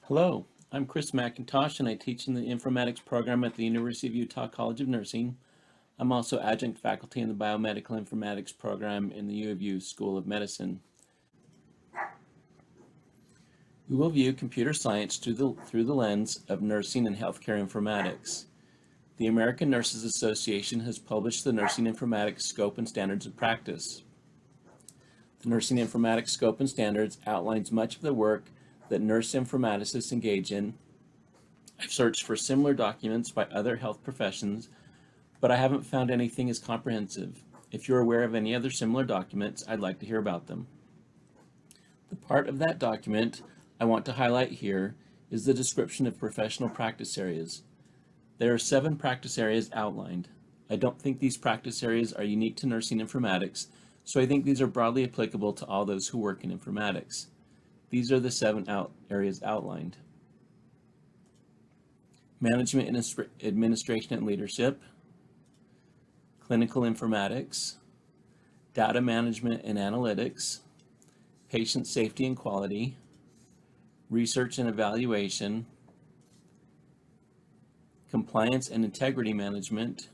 Hello, I'm Chris McIntosh and I teach in the Informatics program at the University of Utah College of Nursing. I'm also adjunct faculty in the Biomedical Informatics program in the U of U School of Medicine. We will view computer science through the lens of nursing and healthcare informatics. The American Nurses Association has published the Nursing Informatics Scope and Standards of Practice. The Nursing Informatics Scope and Standards outlines much of the work that nurse informaticists engage in. I've searched for similar documents by other health professions, but I haven't found anything as comprehensive. If you're aware of any other similar documents, I'd like to hear about them. The part of that document I want to highlight here is the description of professional practice areas. There are 7 practice areas outlined. I don't think these practice areas are unique to nursing informatics, so I think these are broadly applicable to all those who work in informatics. These are the 7 areas outlined. Management and Administration and Leadership, Clinical Informatics, Data Management and Analytics, Patient Safety and Quality, Research and Evaluation, Compliance and Integrity Management,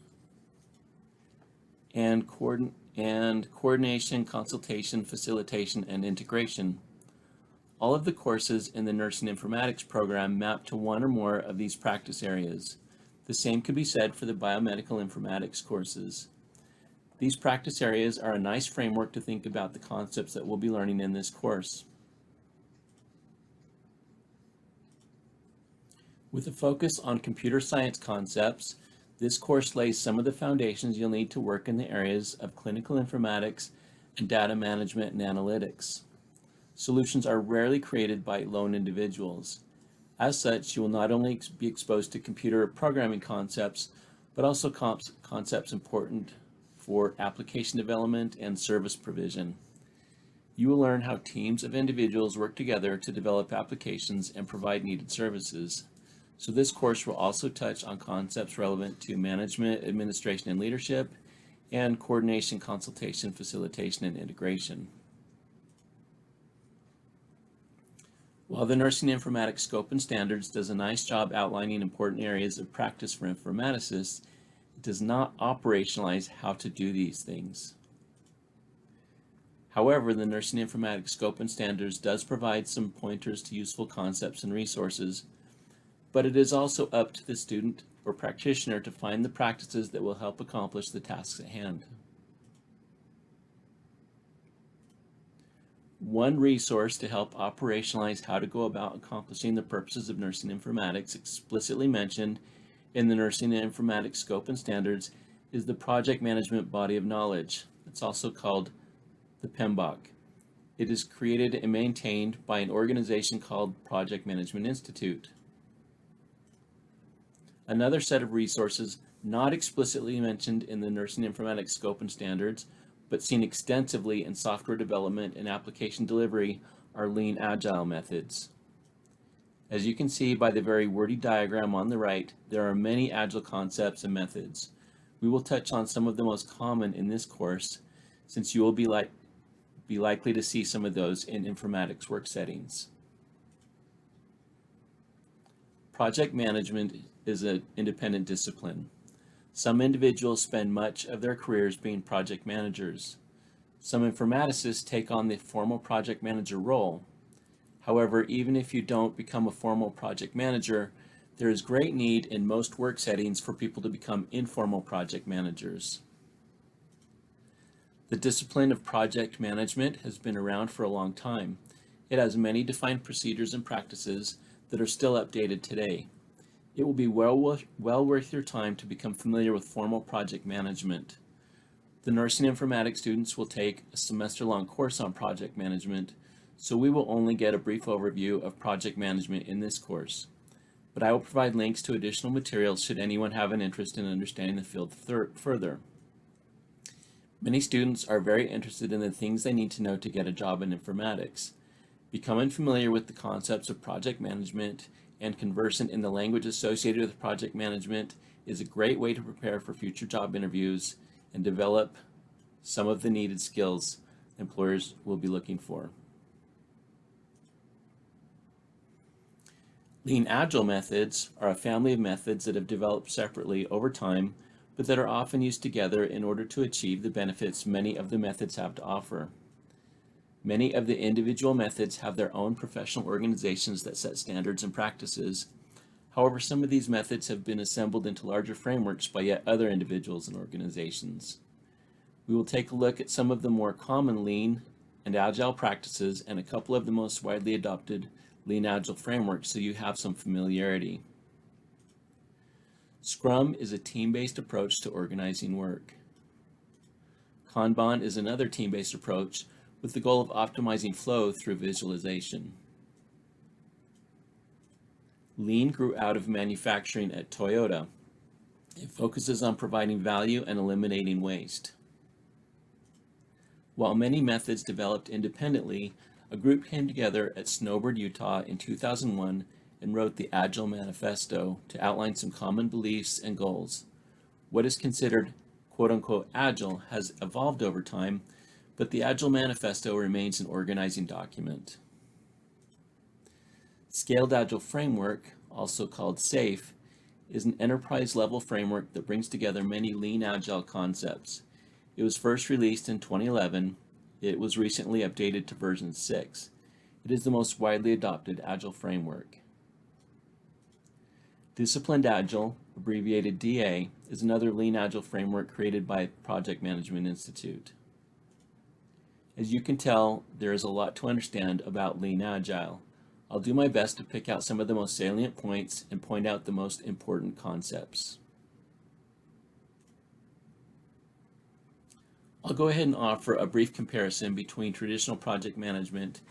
and Coordination, Consultation, Facilitation, and Integration. All of the courses in the Nursing Informatics program map to one or more of these practice areas. The same could be said for the Biomedical Informatics courses. These practice areas are a nice framework to think about the concepts that we'll be learning in this course. With a focus on computer science concepts, this course lays some of the foundations you'll need to work in the areas of clinical informatics and data management and analytics. Solutions are rarely created by lone individuals. As such, you will not only be exposed to computer programming concepts, but also concepts important for application development and service provision. You will learn how teams of individuals work together to develop applications and provide needed services. So this course will also touch on concepts relevant to management, administration, and leadership, and coordination, consultation, facilitation, and integration. While the Nursing Informatics Scope and Standards does a nice job outlining important areas of practice for informaticists, it does not operationalize how to do these things. However, the Nursing Informatics Scope and Standards does provide some pointers to useful concepts and resources, but it is also up to the student or practitioner to find the practices that will help accomplish the tasks at hand. One resource to help operationalize how to go about accomplishing the purposes of nursing informatics explicitly mentioned in the Nursing Informatics Scope and Standards is the Project Management Body of Knowledge. It's also called the PMBOK. It is created and maintained by an organization called Project Management Institute. Another set of resources not explicitly mentioned in the Nursing Informatics Scope and Standards, but seen extensively in software development and application delivery are lean agile methods. As you can see by the very wordy diagram on the right, there are many agile concepts and methods. We will touch on some of the most common in this course, since you will be likely to see some of those in informatics work settings. Project management is an independent discipline. Some individuals spend much of their careers being project managers. Some informaticists take on the formal project manager role. However, even if you don't become a formal project manager, there is great need in most work settings for people to become informal project managers. The discipline of project management has been around for a long time. It has many defined procedures and practices that are still updated today. It will be well worth your time to become familiar with formal project management. The nursing informatics students will take a semester-long course on project management, so we will only get a brief overview of project management in this course. But I will provide links to additional materials should anyone have an interest in understanding the field further. Many students are very interested in the things they need to know to get a job in informatics. Becoming familiar with the concepts of project management and conversant in the language associated with project management is a great way to prepare for future job interviews and develop some of the needed skills employers will be looking for. Lean Agile methods are a family of methods that have developed separately over time, but that are often used together in order to achieve the benefits many of the methods have to offer. Many of the individual methods have their own professional organizations that set standards and practices. However, some of these methods have been assembled into larger frameworks by yet other individuals and organizations. We will take a look at some of the more common Lean and Agile practices and a couple of the most widely adopted Lean Agile frameworks so you have some familiarity. Scrum is a team-based approach to organizing work. Kanban is another team-based approach with the goal of optimizing flow through visualization. Lean grew out of manufacturing at Toyota. It focuses on providing value and eliminating waste. While many methods developed independently, a group came together at Snowbird, Utah in 2001 and wrote the Agile Manifesto to outline some common beliefs and goals. What is considered quote-unquote Agile has evolved over time, but the Agile Manifesto remains an organizing document. Scaled Agile Framework, also called SAFe, is an enterprise-level framework that brings together many Lean Agile concepts. It was first released in 2011. It was recently updated to version 6. It is the most widely adopted Agile framework. Disciplined Agile, abbreviated DA, is another Lean Agile framework created by Project Management Institute. As you can tell, there is a lot to understand about Lean Agile. I'll do my best to pick out some of the most salient points and point out the most important concepts. I'll go ahead and offer a brief comparison between traditional project management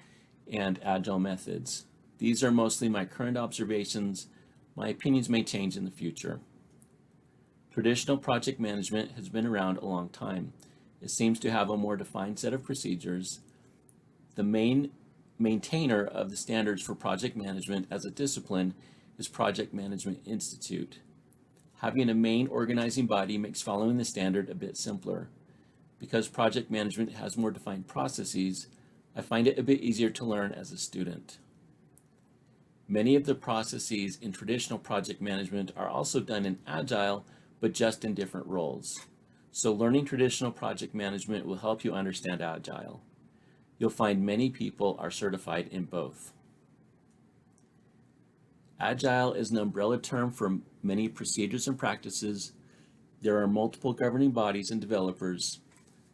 and Agile methods. These are mostly my current observations. My opinions may change in the future. Traditional project management has been around a long time. It seems to have a more defined set of procedures. The main maintainer of the standards for project management as a discipline is Project Management Institute. Having a main organizing body makes following the standard a bit simpler. Because project management has more defined processes, I find it a bit easier to learn as a student. Many of the processes in traditional project management are also done in Agile, but just in different roles. So learning traditional project management will help you understand Agile. You'll find many people are certified in both. Agile is an umbrella term for many procedures and practices. There are multiple governing bodies and developers.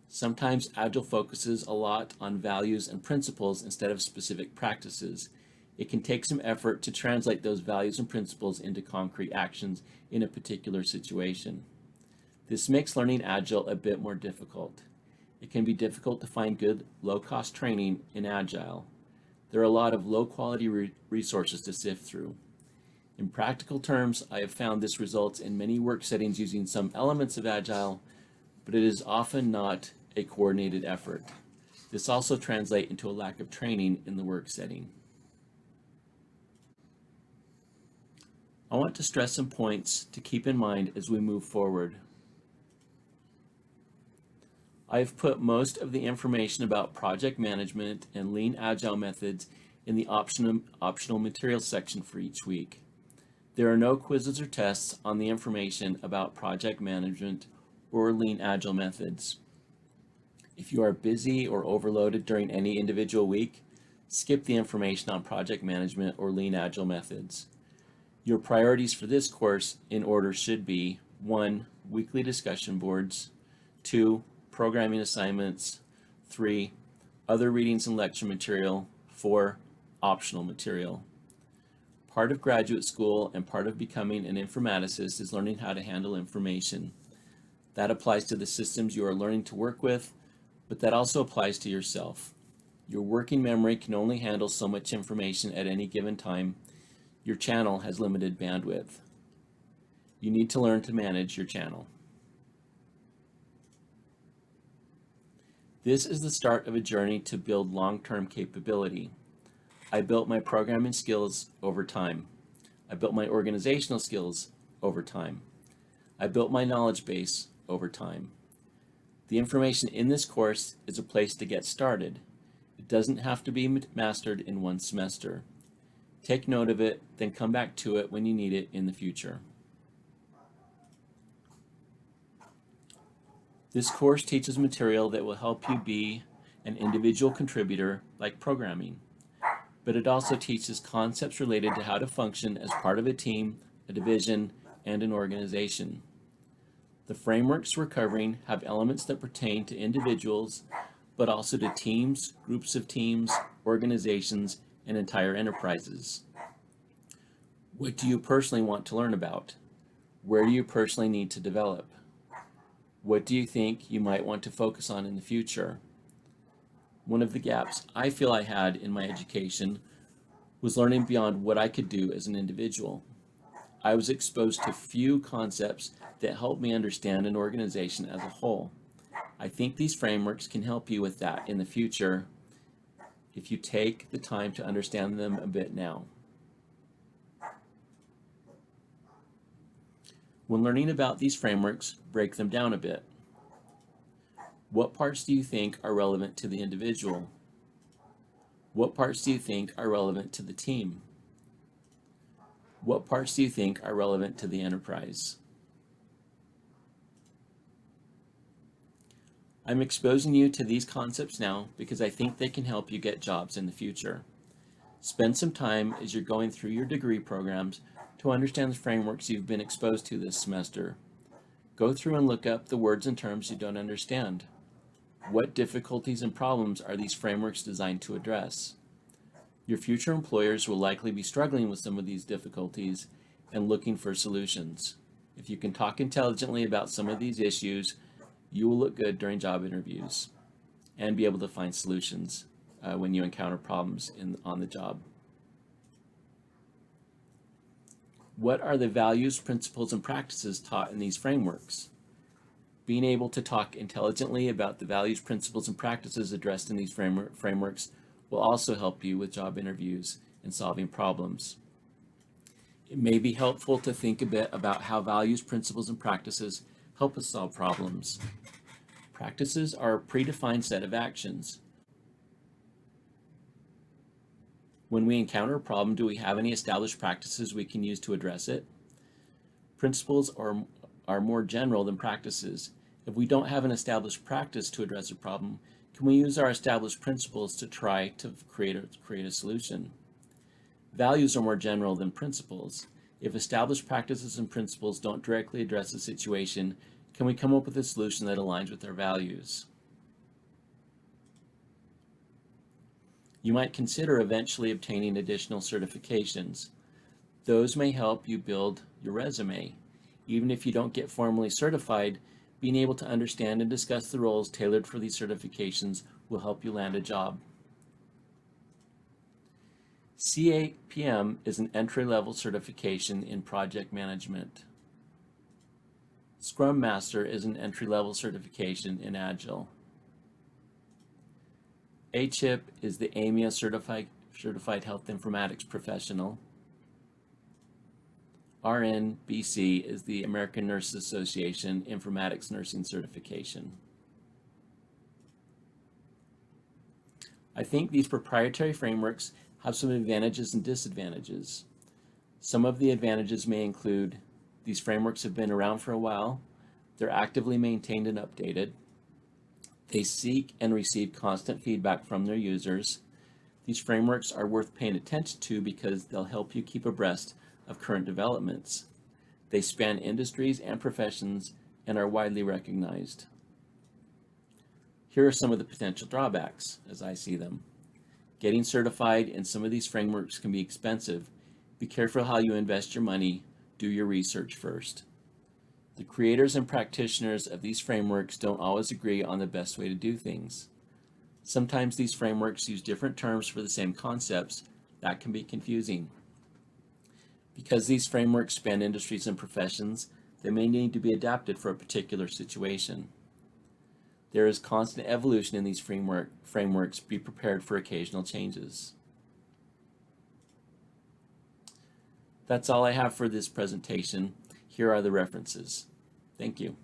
Sometimes Agile focuses a lot on values and principles instead of specific practices. It can take some effort to translate those values and principles into concrete actions in a particular situation. This makes learning Agile a bit more difficult. It can be difficult to find good, low-cost training in Agile. There are a lot of low-quality resources to sift through. In practical terms, I have found this results in many work settings using some elements of Agile, but it is often not a coordinated effort. This also translates into a lack of training in the work setting. I want to stress some points to keep in mind as we move forward. I have put most of the information about project management and Lean Agile methods in the optional materials section for each week. There are no quizzes or tests on the information about project management or Lean Agile methods. If you are busy or overloaded during any individual week, skip the information on project management or Lean Agile methods. Your priorities for this course in order should be 1. Weekly discussion boards, 2. Programming assignments, 3. Other readings and lecture material, 4. Optional material. Part of graduate school and part of becoming an informaticist is learning how to handle information. That applies to the systems you are learning to work with, but that also applies to yourself. Your working memory can only handle so much information at any given time. Your channel has limited bandwidth. You need to learn to manage your channel. This is the start of a journey to build long-term capability. I built my programming skills over time. I built my organizational skills over time. I built my knowledge base over time. The information in this course is a place to get started. It doesn't have to be mastered in one semester. Take note of it, then come back to it when you need it in the future. This course teaches material that will help you be an individual contributor like programming, but it also teaches concepts related to how to function as part of a team, a division, and an organization. The frameworks we're covering have elements that pertain to individuals, but also to teams, groups of teams, organizations, and entire enterprises. What do you personally want to learn about? Where do you personally need to develop? What do you think you might want to focus on in the future? One of the gaps I feel I had in my education was learning beyond what I could do as an individual. I was exposed to few concepts that helped me understand an organization as a whole. I think these frameworks can help you with that in the future if you take the time to understand them a bit now. When learning about these frameworks, break them down a bit. What parts do you think are relevant to the individual? What parts do you think are relevant to the team? What parts do you think are relevant to the enterprise? I'm exposing you to these concepts now because I think they can help you get jobs in the future. Spend some time as you're going through your degree programs to understand the frameworks you've been exposed to this semester. Go through and look up the words and terms you don't understand. What difficulties and problems are these frameworks designed to address? Your future employers will likely be struggling with some of these difficulties and looking for solutions. If you can talk intelligently about some of these issues, you will look good during job interviews and be able to find solutions when you encounter problems on the job. What are the values, principles, and practices taught in these frameworks? Being able to talk intelligently about the values, principles, and practices addressed in these frameworks will also help you with job interviews and solving problems. It may be helpful to think a bit about how values, principles, and practices help us solve problems. Practices are a predefined set of actions. When we encounter a problem, do we have any established practices we can use to address it? Principles are more general than practices. If we don't have an established practice to address a problem, can we use our established principles to try to create a solution? Values are more general than principles. If established practices and principles don't directly address a situation, can we come up with a solution that aligns with our values? You might consider eventually obtaining additional certifications. Those may help you build your resume. Even if you don't get formally certified, being able to understand and discuss the roles tailored for these certifications will help you land a job. CAPM is an entry-level certification in project management. Scrum Master is an entry-level certification in Agile. ACHIP is the AMIA Certified Health Informatics Professional. RNBC is the American Nurses Association Informatics Nursing Certification. I think these proprietary frameworks have some advantages and disadvantages. Some of the advantages may include these frameworks have been around for a while, they're actively maintained and updated, they seek and receive constant feedback from their users. These frameworks are worth paying attention to because they'll help you keep abreast of current developments. They span industries and professions and are widely recognized. Here are some of the potential drawbacks as I see them. Getting certified in some of these frameworks can be expensive. Be careful how you invest your money. Do your research first. The creators and practitioners of these frameworks don't always agree on the best way to do things. Sometimes these frameworks use different terms for the same concepts. That can be confusing. Because these frameworks span industries and professions, they may need to be adapted for a particular situation. There is constant evolution in these frameworks. Be prepared for occasional changes. That's all I have for this presentation. Here are the references. Thank you.